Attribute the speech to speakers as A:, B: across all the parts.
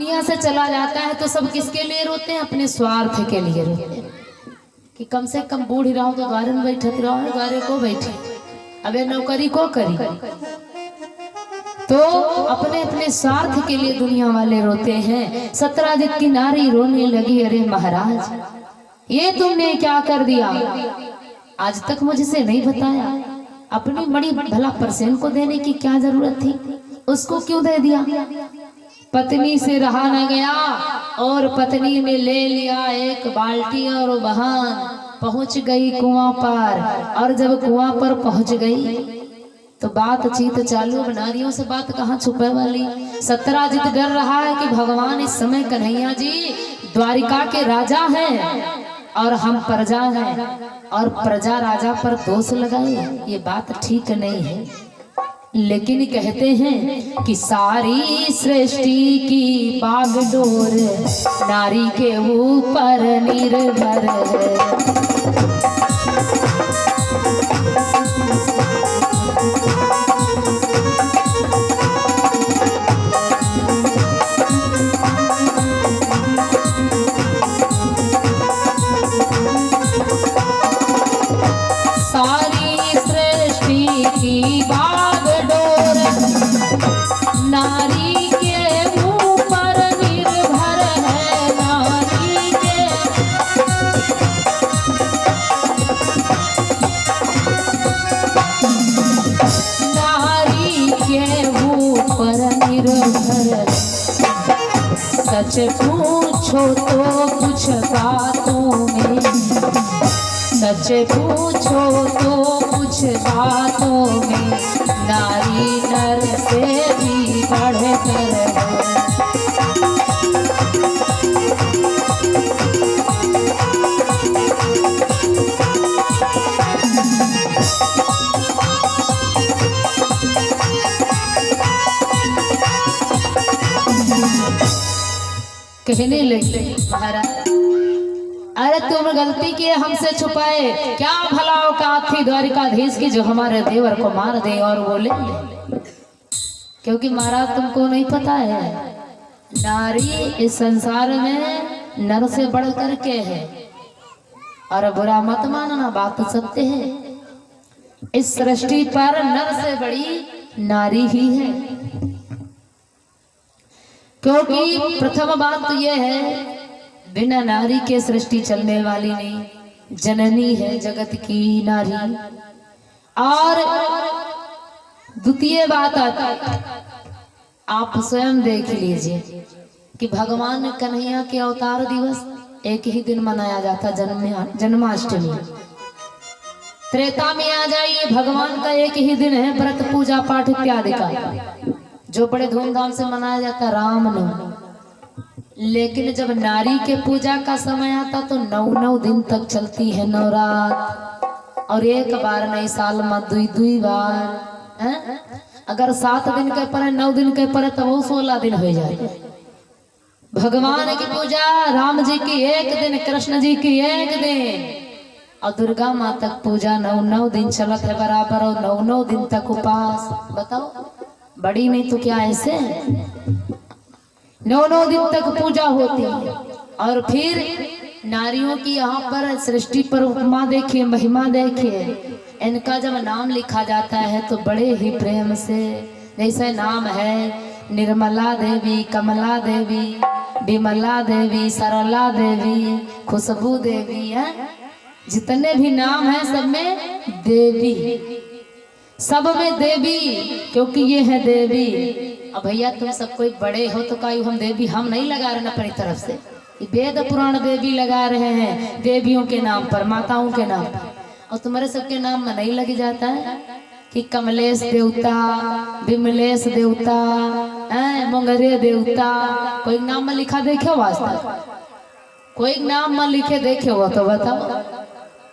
A: दुनिया से चला जाता है तो सब किसके लिए रोते हैं? अपने स्वार्थ के लिए रोते हैं कि कम से कम बूढ़ रहो तो द्वारे में बैठत रहो, द्वारे को बैठे, अबे नौकरी को करी। तो अपने अपने स्वार्थ के लिए दुनिया वाले रोते हैं। सत्राजित की नारी रोने लगी, अरे महाराज ये तुमने क्या कर दिया, आज तक मुझसे नहीं बताया। अपनी बड़ी भला परसेन को देने की क्या जरूरत थी, उसको क्यों दे दिया? पत्नी से रहा न गया और पत्नी ने ले लिया एक बाल्टी और बहान, पहुंच गई कुआं पर। और जब कुआं पर पहुंच गई तो बातचीत चालू। नारियों से बात कहाँ छुपे वाली। सत्राजित डर रहा है कि भगवान इस समय कन्हैया जी द्वारिका के राजा हैं और हम प्रजा हैं, और प्रजा राजा पर दोष लगाए, ये बात ठीक नहीं है। लेकिन कहते हैं कि सारी सृष्टि की बागडोर नारी के ऊपर निर्भर है। नारी के ऊपर निर्भर है, नारी के ऊपर निर्भर। सच पूछो तो कुछ बातों में, सच पूछो तो कुछ बातों में नारी नर से भी बढ़कर है। कहने लगे महाराज, अरे तुम गलती किए, हमसे छुपाए, क्या भला औकात थी द्वारिकाधीश की जो हमारे देवर को मार दे और वो ले ले? क्योंकि महाराज तुमको नहीं पता है, नारी इस संसार में नर से बढ़ करके है। और बुरा मत मानना, बात सत्य है। इस सृष्टि पर नर से बड़ी नारी ही है। क्योंकि प्रथम बात तो यह है, बिना नारी के सृष्टि चलने वाली नहीं। जननी है जगत की नारी। और द्वितीय बात आता, आप स्वयं देख लीजिए कि भगवान कन्हैया के अवतार दिवस एक ही दिन मनाया जाता, जन्माष्टमी। त्रेता में आ जाइए, भगवान का एक ही दिन है व्रत पूजा पाठ इत्यादि का, जो बड़े धूमधाम से मनाया जाता, रामनवमी। लेकिन जब नारी के पूजा का समय आता तो 9 दिन तक चलती है नवरात। और एक बार नहीं, साल में 2 बार है? अगर 7 दिन के पर 9 दिन के पर तो वो 16 दिन हो जाए। भगवान की पूजा, राम जी की 1 दिन, कृष्ण जी की 1 दिन, और दुर्गा माँ तक पूजा 9 दिन चलत है बराबर, और 9 दिन तक उपास। बताओ, बड़ी नहीं तो क्या ऐसे 9 दिन तक पूजा होती है। और फिर नारियों की यहाँ पर सृष्टि पर उपमा देखिए, महिमा देखिए। इनका जब नाम लिखा जाता है तो बड़े ही प्रेम से, जैसे नाम है निर्मला देवी, कमला देवी, विमला देवी, सरला देवी, खुशबू देवी है। जितने भी नाम है सब में देवी, सब में देवी, क्योंकि ये है देवी। अब भैया तुम सब कोई बड़े हो तो कहीं हम देवी हम नहीं लगा रहे ना अपनी तरफ से, वेद पुराण देवी लगा रहे हैं देवियों के नाम पर, माताओं के नाम पर। और तुम्हारे सबके नाम में नहीं लग जाता है कि कमलेश देवता, विमलेश देवता, मंगरे देवता, कोई नाम में लिखा देखे हो? वास्तव कोई नाम में लिखे देखे हो तो बताओ।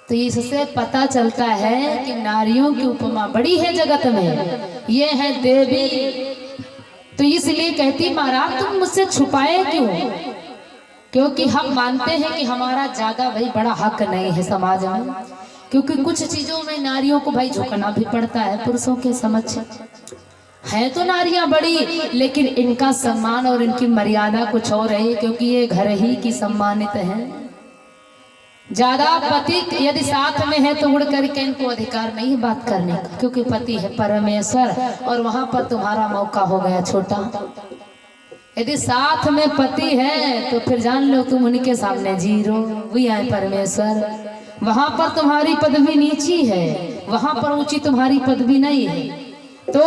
A: तो इससे पता चलता है कि नारियों की उपमा बड़ी है जगत में, ये है देवी। तो इसलिए कहती महाराज तुम मुझसे छुपाए क्यों? क्योंकि हम मानते हैं कि हमारा ज्यादा भाई बड़ा हक नहीं है समाज में, क्योंकि कुछ चीजों में नारियों को भाई झुकना भी पड़ता है पुरुषों के समक्ष। है तो नारियां बड़ी, लेकिन इनका सम्मान और इनकी मर्यादा कुछ और है, क्योंकि ये घर ही की सम्मानित है। ज्यादा पति यदि साथ में है तो उड़ करके इनको अधिकार नहीं है बात करने का, क्योंकि पति है परमेश्वर और वहां पर तुम्हारा मौका हो गया छोटा। यदि साथ में पति है तो फिर जान लो तुम उनके सामने जीरो, वही है परमेश्वर। वहां पर तुम्हारी पदवी नीची है, वहां पर ऊंची तुम्हारी पदवी नहीं है। तो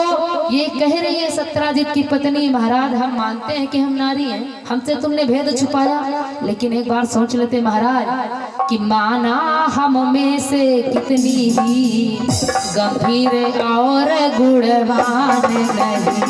A: ये कह रही है सत्राजित की पत्नी, महाराज हम मानते हैं कि हम नारी हैं, हमसे तुमने भेद छुपाया, लेकिन एक बार सोच लेते महाराज कि माना हम में से कितनी ही गंभीर और गुणवान नहीं।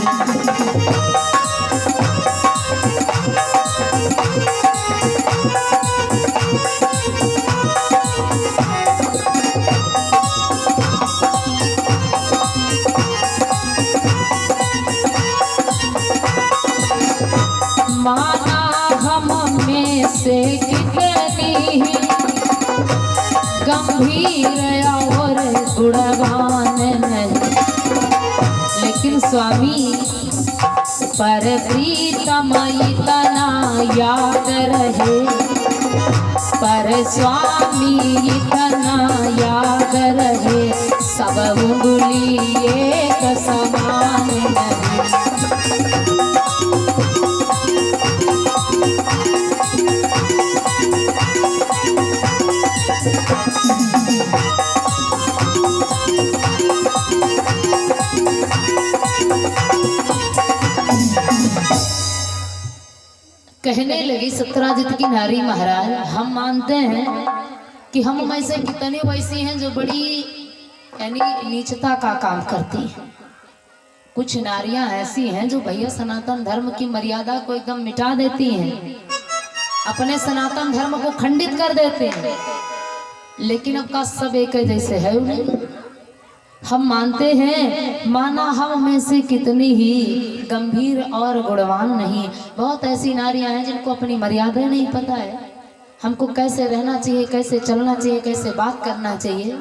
A: माना हम में से कितनी गंभीर और गुणवान नहीं, लेकिन स्वामी पर प्रीतम इतना याद रहे, पर स्वामी इतना याद रहे, सब उंगली एक समान नहीं। कहने लगी सत्राजित की नारी, महाराज हम मानते हैं कि हम में से कितने वैसी हैं जो बड़ी यानी नीचता का काम करती हैं। कुछ नारियां ऐसी हैं जो भैया सनातन धर्म की मर्यादा को एकदम मिटा देती हैं, अपने सनातन धर्म को खंडित कर देते हैं, लेकिन अब का सब एक जैसे है उन्हें। हम मानते हैं माना हम में से कितनी ही गंभीर और गुणवान नहीं। बहुत ऐसी नारियां हैं जिनको अपनी मर्यादा नहीं पता है, हमको कैसे रहना चाहिए, कैसे चलना चाहिए, कैसे बात करना चाहिए।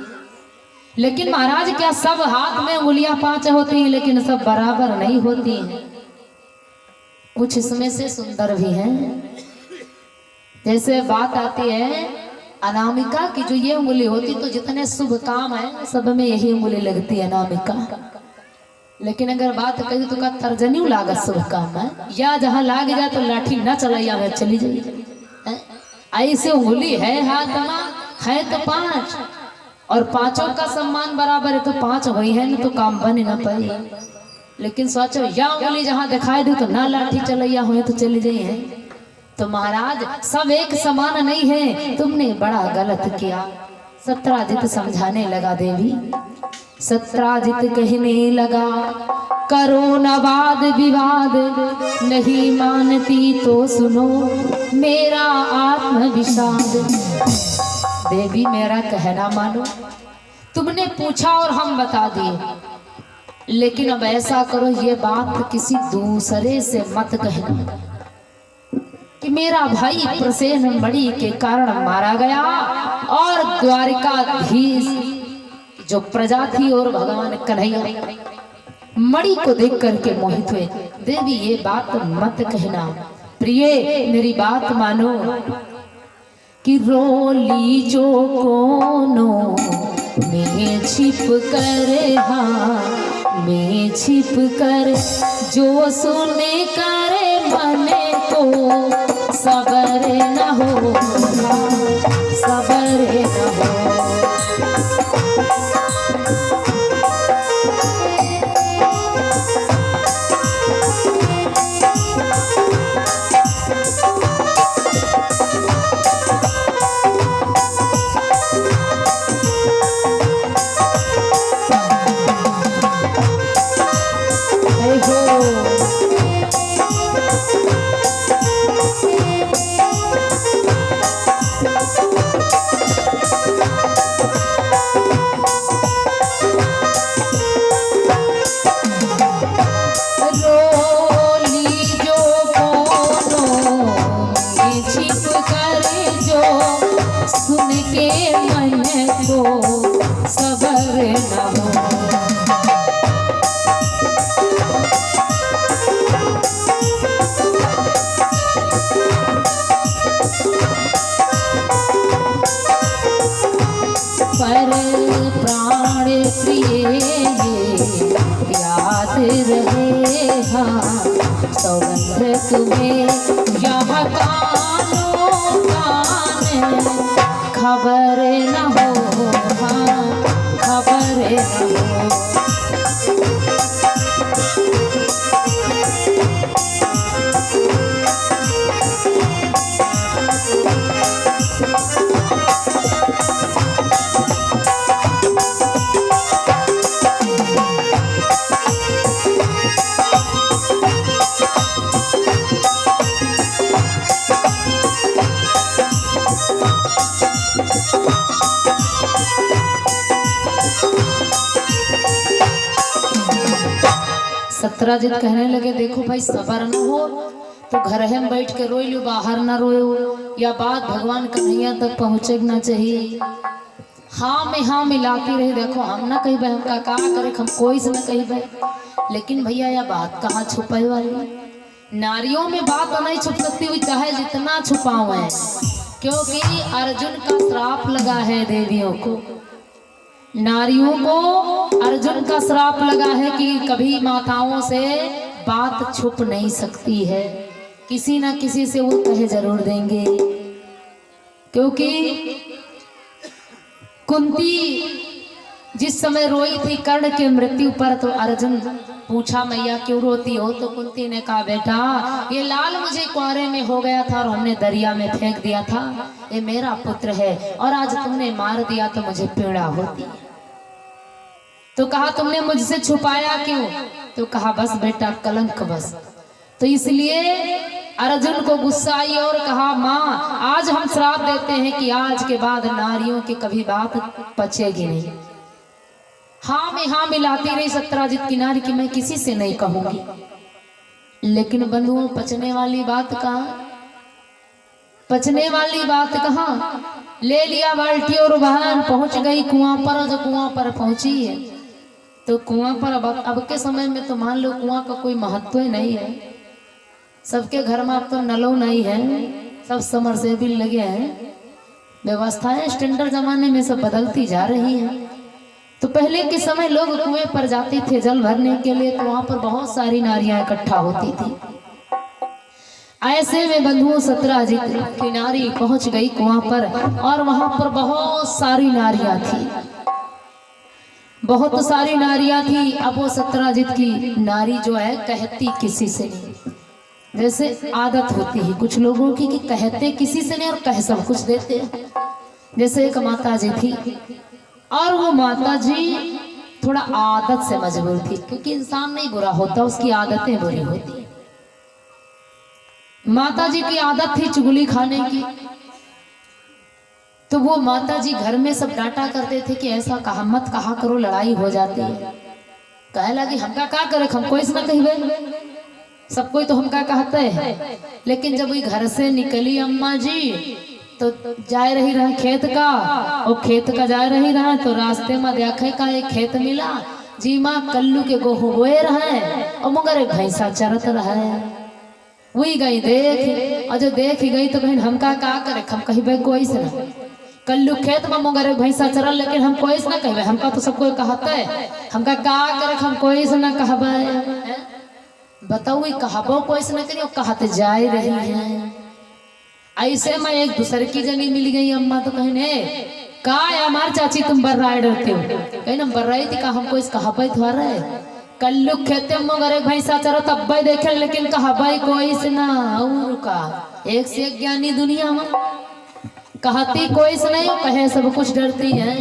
A: लेकिन महाराज क्या सब हाथ में उंगलियां 5 होती हैं, लेकिन सब बराबर नहीं होती हैं। कुछ इसमें से सुंदर भी हैं। जैसे बात आती है अनामिका की, जो ये उंगली होती तो जितने शुभ काम है सब में यही उंगली लगती है अनामिका। लेकिन अगर बात कही तो का तर्जनी लागत शुभ काम है, या जहाँ लाग जाए तो लाठी न चलाइया में चली जाइए। ऐसे उंगली है हाथ में है तो 5, और 5 का सम्मान बराबर है, तो 5 हुई है ना तो काम बने ना पाए। लेकिन सोचो या उंगली जहाँ दिखाई दे तो ना लाठी चलैया हुए तो चली जाइए। तो महाराज सब एक समान नहीं है, तुमने बड़ा गलत किया। सत्राजित समझाने लगा देवी। सत्राजित कहने लगा करो न वाद विवाद, नहीं मानती तो सुनो मेरा आत्मविषाद। देवी मेरा कहना मानो, तुमने पूछा और हम बता दिए, लेकिन अब ऐसा करो ये बात किसी दूसरे से मत कहना कि मेरा भाई प्रसेन मणि के कारण मारा गया और द्वारिकाधीश जो प्रजा थी और भगवान कन्हैया मणि को देख करके मोहित हुए। देवी ये बात मत कहना। प्रिय मेरी बात मानो कि रोली जो कोनो में छिप कर, हाँ में छिप कर जो सुने करे मने को सबर न हो, सबर न हो। तुम्हें यहाँ कानों कान खबर न हो, हाँ खबर न हो। सत्यराजीत कहने लगे देखो भाई सबर न हो तो घर में बैठ के रोई लो, बाहर ना रोयो, या बात भगवान कन्हैया तक पहुँचे ना चाहिए। हाँ में हाँ मिलाती रही, देखो हम ना कही भाई हमका का करे, हम कोई से ना कही भाई, लेकिन भैया यह बात कहाँ छुपाई वाली। नारियों में बात नहीं छुप सकती हुई, चाहे जितना छुपाओ है, क्योंकि अर्जुन का श्राप लगा है देवियों को, नारियों को अर्जुन का श्राप लगा है कि कभी माताओं से बात छुप नहीं सकती है, किसी ना किसी से वो कहे जरूर देंगे। क्योंकि कुंती जिस समय रोई थी कर्ण के मृत्यु पर, तो अर्जुन पूछा मैया क्यों रोती हो, तो कुंती ने कहा बेटा ये लाल मुझे कुआरे में हो गया था और हमने दरिया में फेंक दिया था, ये मेरा पुत्र है और आज तुमने मार दिया तो मुझे पीड़ा होती। तो कहा तुमने मुझसे छुपाया क्यों, तो कहा बस बेटा कलंक बस। तो इसलिए अर्जुन को गुस्सा आई और कहा माँ आज हम श्राप देते हैं कि आज के बाद नारियों की कभी बात बचेगी नहीं। हाँ में हाँ मिलाती रही सत्यराजीत की नारी की मैं किसी से नहीं कहूंगी, लेकिन बंधुओं पचने वाली बात कहाँ, पचने वाली बात कहाँ। ले लिया बाल्टी और बहन पहुंच गई कुआं पर, जो कुआं पर पहुंची है तो कुआं पर अब के समय में तो मान लो कुआं का कोई महत्व ही नहीं है, सबके घर में अब तो नलों नहीं है, सब समरसेबिल लगे हैं, व्यवस्थाएं स्टैंडर्ड जमाने में सब बदलती जा रही हैं। तो पहले के समय लोग कुएं पर जाते थे जल भरने के लिए, तो वहां पर बहुत सारी नारियां इकट्ठा होती थी। ऐसे में बंधुओं सत्यराजीत की नारी पहुंच गई कुआं पर और वहां पर बहुत सारी नारियां थी, बहुत सारी नारियां थी। अब वो सत्यराजीत की नारी जो है कहती किसी से नहीं, जैसे आदत होती है कुछ लोगों की कि कहते किसी से नहीं और कह सब कुछ देते। जैसे एक माता जी थी और वो माता जी थोड़ा आदत से मजबूर थी, क्योंकि इंसान नहीं बुरा होता, उसकी आदतें बुरी होती। माता जी की आदत थी चुगली खाने की, तो वो माता जी घर में सब डांटा करते थे कि ऐसा कहा मत कहा करो, लड़ाई हो जाती है। कहे लगी हमका क्या करे, हम कोई से ना कहिए, सब कोई तो हमका कहते हैं। लेकिन जब वही घर से निकली अम्मा जी तो जा रही रहा खेत का, और खेत का जा रही रहा तो रास्ते में देखे का एक खेत मिला, जी माँ कल्लू के गोहू बोए रहे और मगर एक भैंसा चरत रहे। वही गई देख, और जो देख गई तो बहन हमका का करे, हम कही कोई से ना, कल्लू खेत में मगर एक भैंसा चरल, लेकिन हम कोई से ना कहे, हमका तो सब कोई कहते है, हमका का करे हम कोई से ना कहबे। बताओ कहबो कोई से ना करियो, कहते जाए रही है। ऐसे में एक दूसरे की जनी मिल गई अम्मा, तो कहने का हमार चाची तुम बर्राए डरते हो, कहीं ना बर्राई थी का हमको इस कहबे थोड़ा है, कल्लू खेते मगर एक भैंसा चरो तब देखे, लेकिन कहबे कोई से ना। और का एक से एक ज्ञानी दुनिया में कहती कोई से नहीं, कहे सब कुछ डरती है।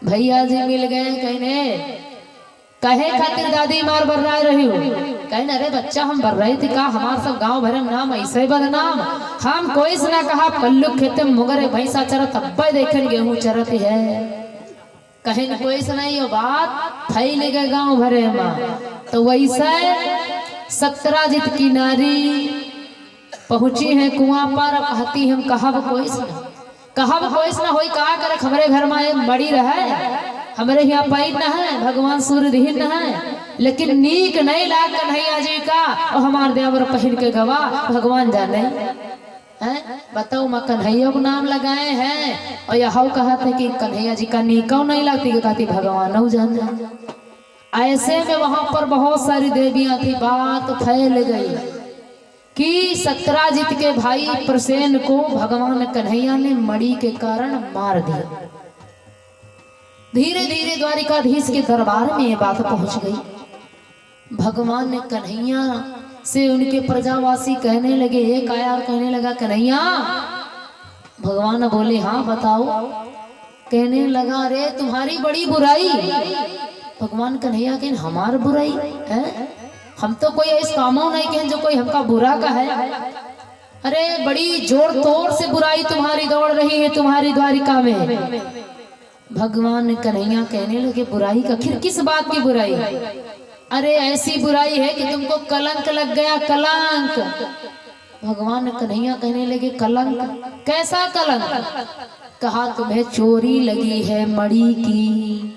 A: भैया जी मिल गए, कहने कहे खातिर दादी मार बर्राए रही हो, कहने अरे बच्चा हम बर्राई थी का, हमार सब गांव भर में नाम ऐसे बदनाम, हम कोई से ना कहा कल्लू खेते मगर भैंसा चरत तब देखे गेहूं चरत है, कहे न कोई से नहीं हो बात फैल गए गांव भरे में। तो वैसे सत्यराजीत की नारी पहुंची है कुआं पर, कहती हम कहब कोई से ना होई का करे, हमारे घर में एक बड़ी रहे, हमारे यहाँ पैर न है, भगवान सूर्य न है, लेकिन नीक नहीं लाग कन्हैया जी का, और हमारे देवर पहिन के गवा भगवान जाने हैं। बताओ मैं कन्हैया को नाम लगाए हैं और यह कहा था कि कन्हैया जी का नीकौ नहीं लगती, कहती भगवान जाने। ऐसे में वहां पर बहुत सारी देवियां थी, बात फैल गई। कि सत्राजित के भाई प्रसेन को भगवान कन्हैया ने मणि के कारण मार दिया। धीरे धीरे द्वारिकाधीश के दरबार में ये बात पहुंच गई। भगवान कन्हैया से उनके प्रजावासी कहने लगे, एक आया और कहने लगा कन्हैया। भगवान बोले हाँ बताओ। कहने लगा अरे तुम्हारी बड़ी बुराई। भगवान कन्हैया के हमार बुराई है, हम तो कोई ऐसा कामों नहीं कहें जो कोई हमका बुरा का है। अरे बड़ी जोर तोड़ से बुराई तुम्हारी दौड़ रही है तुम्हारी द्वारिका में। भगवान कन्हैया कहने लगे बुराई का, फिर किस बात की बुराई? अरे ऐसी बुराई है कि तुमको कलंक लग गया, कलंक। भगवान कन्हैया कहने लगे कलंक? कैसा कलंक? कहा तुम्हें चोरी लगी है मणि की।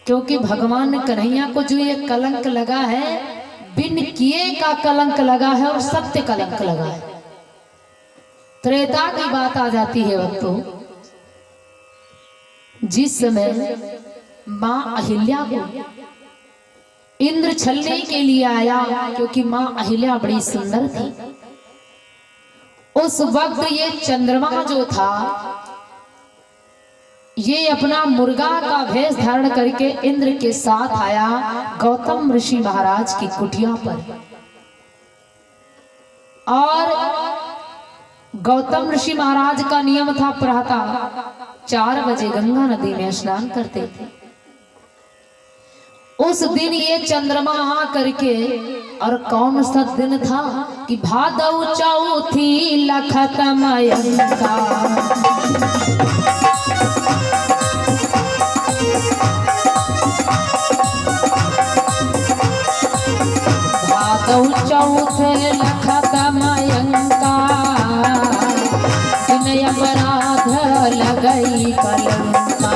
A: क्योंकि भगवान कन्हैया को जो ये कलंक लगा है, बिन किए का कलंक लगा है और सत्य कलंक लगा है। त्रेता की बात आ जाती है भक्तों। जिस समय मां अहिल्या को इंद्र छलने के लिए आया, क्योंकि मां अहिल्या बड़ी सुंदर थी, उस वक्त ये चंद्रमा जो था ये अपना मुर्गा का भेष धारण करके इंद्र के साथ आया गौतम ऋषि महाराज की कुटिया पर। और गौतम ऋषि महाराज का नियम था प्रातः 4 बजे गंगा नदी में स्नान करते थे। उस दिन ये चंद्रमा आ करके, और कौन सा दिन था कि भादौ चौथी लखतमयंका। भादौ चौथे लखतमयंका, दिन अपराध लगई कलंका।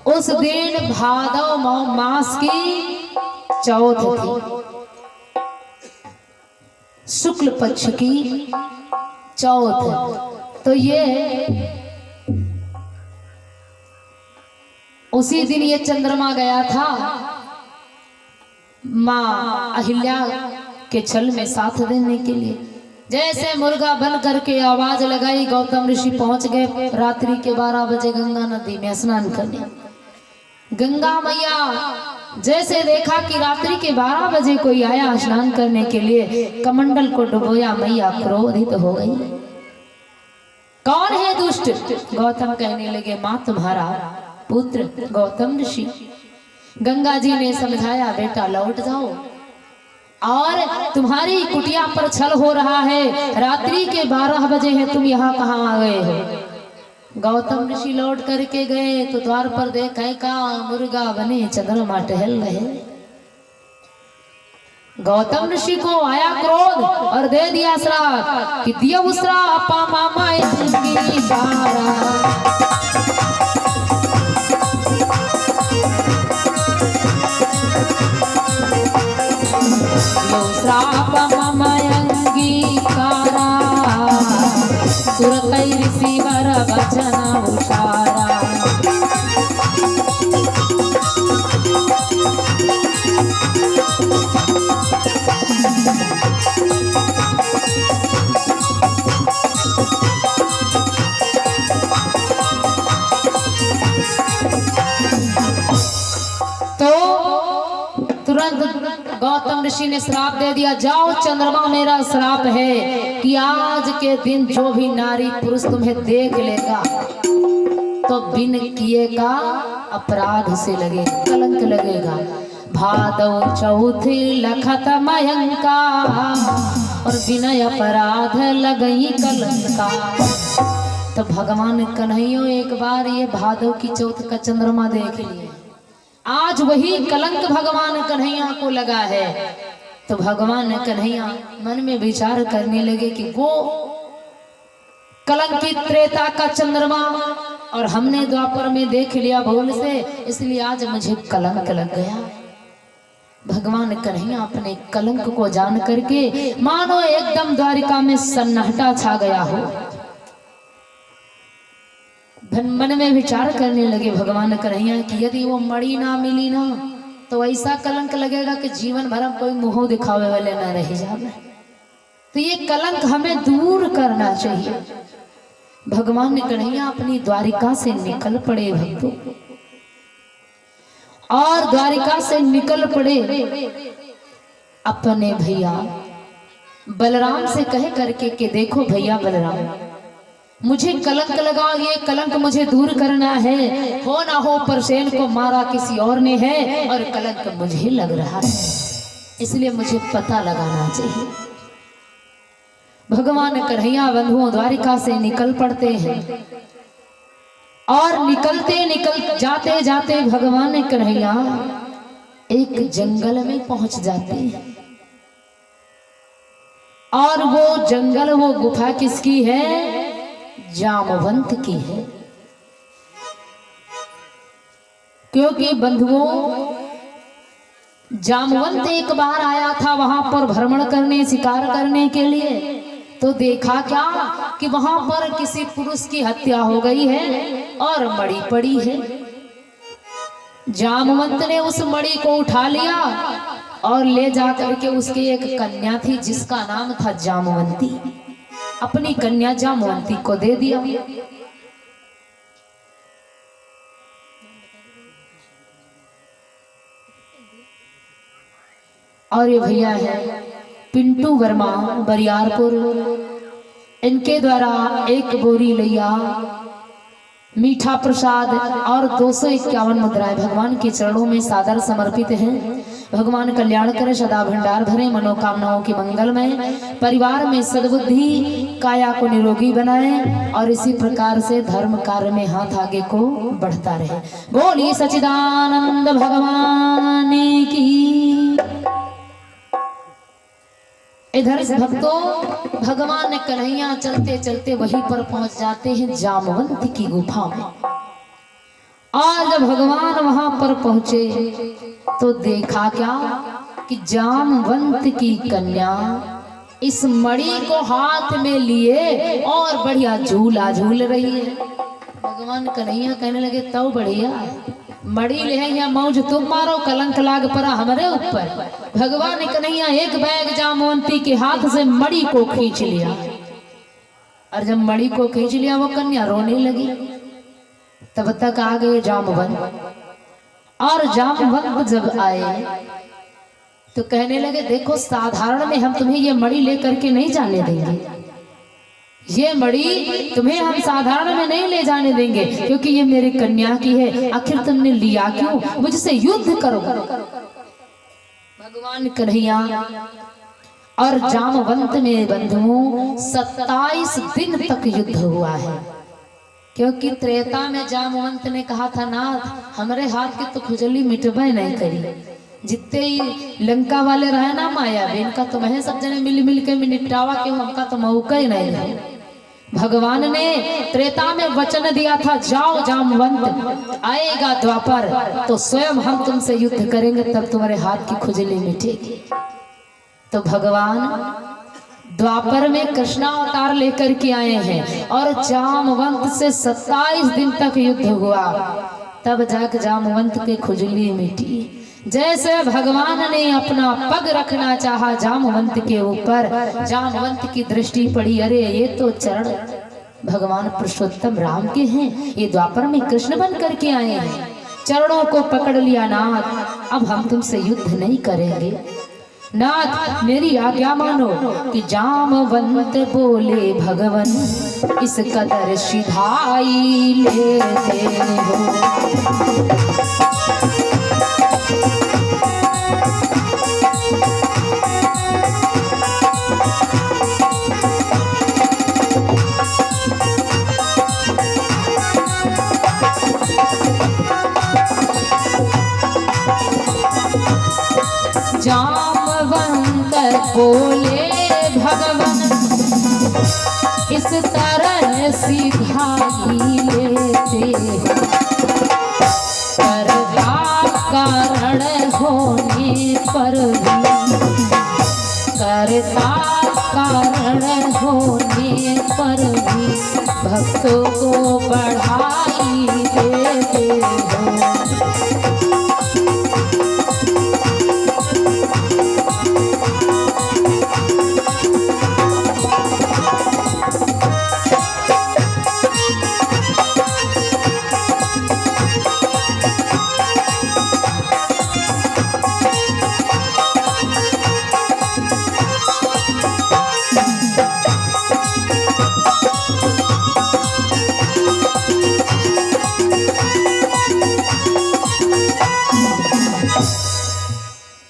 A: उस दिन भादव मास की चौथ थी, शुक्ल पक्ष की चौथ। तो ये उसी दिन ये चंद्रमा गया था मां अहिल्या के छल में साथ देने के लिए। जैसे मुर्गा बन करके आवाज लगाई, गौतम ऋषि पहुंच गए रात्रि के 12 बजे गंगा नदी में स्नान करने। गंगा मैया जैसे देखा कि रात्रि के 12 बजे कोई आया स्नान करने के लिए, कमंडल को डुबोया, मैया क्रोधित हो गई। कौन है दुष्ट? गौतम कहने लगे मां तुम्हारा पुत्र गौतम ऋषि। गंगा जी ने समझाया बेटा लौट जाओ, और तुम्हारी कुटिया पर छल हो रहा है, रात्रि के 12 बजे है, तुम यहाँ कहाँ आ गए हो? गौतम ऋषि लौट करके गए तो द्वार पर देखे का मुर्गा बने चंद्रमा टहल रहे। गौतम ऋषि को आया क्रोध और दे दिया श्राप कि दियो श्राप मामा इनकी बारा। श्राप मामा अंगीकारा, तुरंत ऋषि वर वचन उचारा। तो तुरंत गौतम ऋषि ने श्राप दे दिया, जाओ चंद्रमा मेरा श्राप है कि आज के दिन जो भी नारी पुरुष तुम्हें देख लेगा तो बिन किए का अपराध से लगेगा, कलंक लगेगा। भादौ चौथी लखतमयंका, और बिना अपराध लगई कलंका। तो भगवान कन्हैया एक बार ये भादौ की चौथ का चंद्रमा देख लिए। आज वही कलंक भगवान कन्हैया को लगा है। तो भगवान कन्हैया मन में विचार करने लगे कि वो कलंकित त्रेता का चंद्रमा और हमने द्वापर में देख लिया भूल से, इसलिए आज मुझे कलंक लग गया। भगवान कन्हैया अपने कलंक को जान करके मानो एकदम द्वारिका में सन्नाटा छा गया हो। मन में विचार करने लगे भगवान कन्हैया कि यदि वो मणि ना मिली ना तो ऐसा कलंक लगेगा कि जीवन भर कोई मुंह दिखावे वाले ना रह जाए। तो ये कलंक हमें दूर करना चाहिए। भगवान कन्हैया अपनी द्वारिका से निकल पड़े भक्तों, और द्वारिका से निकल पड़े अपने भैया बलराम से कह करके कि देखो भैया बलराम, मुझे कलंक लगा, ये कलंक मुझे दूर करना है। हो ना हो परसेन को मारा किसी और ने है और कलंक मुझे लग रहा है, इसलिए मुझे पता लगाना चाहिए। भगवान कन्हैया बंधुओं द्वारिका से निकल पड़ते हैं और निकल जाते जाते भगवान कन्हैया एक जंगल में पहुंच जाते हैं। और वो जंगल, वो गुफा किसकी है? जामवंत की है। क्योंकि बंधुओं जामवंत एक बार आया था वहां पर भ्रमण करने, शिकार करने के लिए। तो देखा क्या कि वहां पर किसी पुरुष की हत्या हो गई है और मणि पड़ी है। जामवंत ने उस मणि को उठा लिया और ले जा करके उसकी एक कन्या थी जिसका नाम था जामवंती, अपनी कन्या जामवंती को दे दिया। और ये भैया है पिंटू वर्मा बरियारपुर, इनके द्वारा एक बोरी लैया मीठा प्रसाद और 251 मुद्राएं भगवान के चरणों में सादर समर्पित हैं। भगवान कल्याण करे, सदा भंडार भरे, मनोकामनाओं की मंगलमय, परिवार में सद्बुद्धि, काया को निरोगी बनाए और इसी प्रकार से धर्म कार्य में हाथ आगे को बढ़ता रहे। बोलिए सच्चिदानंद भगवान की। इधर से भक्तों भगवान कन्हैया चलते चलते वहीं पर पहुंच जाते हैं जामवंत की गुफा में। और जब भगवान वहां पर पहुंचे तो देखा क्या कि जामवंत की कन्या इस मणि को हाथ में लिए और बढ़िया झूला झूल रही है। भगवान कन्हैया कहने लगे तो बढ़िया मड़ी ले या मौज तुम मारो, कलंक लाग पड़ा हमारे ऊपर। भगवान कन्हैया एक बैग जामवंती के हाथ से मड़ी को खींच लिया, और जब मड़ी को खींच लिया वो कन्या रोने लगी। तब तक आ गए जामवंत, और जामवंत जब आए तो कहने लगे देखो साधारण में हम तुम्हें ये मड़ी लेकर के नहीं जाने देंगे, ये मणि तुम्हें हम साधारण में नहीं ले जाने देंगे, क्योंकि ये मेरी कन्या की है। आखिर तुमने लिया क्यों? मुझसे युद्ध करो। भगवान कन्हैया और जामवंत में बंधुओं 27 दिन तक युद्ध हुआ है। क्योंकि त्रेता में जामवंत ने कहा था ना हमारे हाथ की तो खुजली मिटबे नहीं करी, जितने ही लंका वाले रहे ना माया इनका तो मैं सब जने मिल के निपटावा के हमका तो मौका ही नहीं है। भगवान ने त्रेता में वचन दिया था जाओ जामवंत, आएगा द्वापर तो स्वयं हम तुमसे युद्ध करेंगे, तब तुम्हारे हाथ की खुजली मिटेगी। तो भगवान द्वापर में कृष्णावतार लेकर के आए हैं और जामवंत से 27 दिन तक युद्ध हुआ, तब जाकर जामवंत के खुजली मिटी। जैसे भगवान ने अपना पग रखना चाहा जामवंत के ऊपर, जामवंत की दृष्टि पड़ी, अरे ये तो चरण भगवान पुरुषोत्तम राम के हैं, ये द्वापर में कृष्ण बन करके आए हैं। चरणों को पकड़ लिया नाथ, अब हम तुमसे युद्ध नहीं करेंगे, नाथ मेरी आज्ञा मानो। कि जामवंत बोले भगवन इस कदर सिधाई लेते हो। जामवंत बोले भगवन इस तरह सिधाई लेते कारण होने पर भी, कर्ता कारण होने पर भी भक्तों को बढ़ाई देते हो।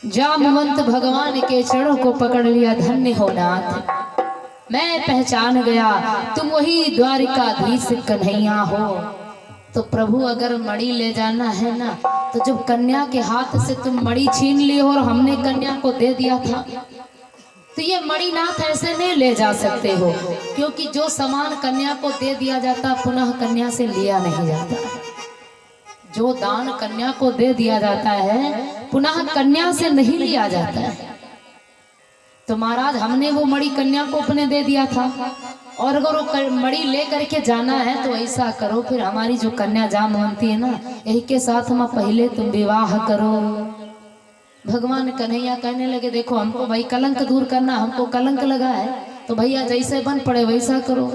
A: जामवंत भगवान के चरणों को पकड़ लिया। धन्य हो नाथ, मैं पहचान गया तुम वही द्वारिकाधीश कन्हैया हो। तो प्रभु अगर मणि ले जाना है ना, तो जब कन्या के हाथ से तुम मणि छीन लिए और हमने कन्या को दे दिया था, तो ये मणि नाथ ऐसे नहीं ले जा सकते हो, क्योंकि जो सामान कन्या को दे दिया जाता पुनः कन्या से लिया नहीं जाता। जो दान कन्या को दे दिया जाता है पुनः कन्या से नहीं लिया जाता है। तो महाराज हमने वो मणि कन्या को अपने दे दिया था, और अगर वो मणि ले करके जाना है तो ऐसा करो, फिर हमारी जो कन्या जामवंती है ना, यही के साथ हम पहले तुम विवाह करो। भगवान कन्हैया कहने लगे देखो हमको भाई कलंक दूर करना, हमको कलंक लगा है, तो भैया जैसे बन पड़े वैसा करो।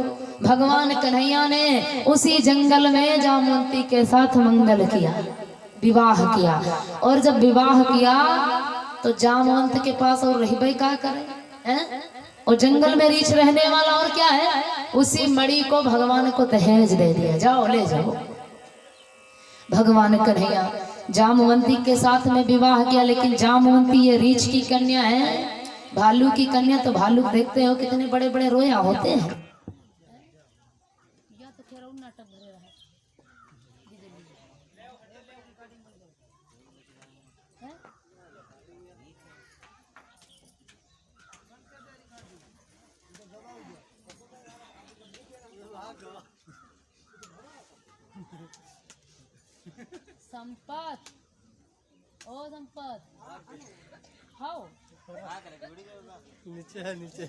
A: भगवान कन्हैया ने उसी जंगल में जामवंती के साथ मंगल किया, विवाह किया। और जब विवाह किया तो जामवंत के पास और रही भाई क्या करे हैं? और जंगल में रीछ रहने वाला और क्या है, उसी मणि को भगवान को दहेज दे दिया, जाओ ले जाओ। भगवान कन्हैया जामवंती के साथ में विवाह किया, लेकिन जामवंती ये रीछ की कन्या है, भालू की कन्या। तो भालू देखते हो कितने बड़े बड़े रोया होते हैं। संपत, ओ संपत, हाउ
B: नीचे है नीचे।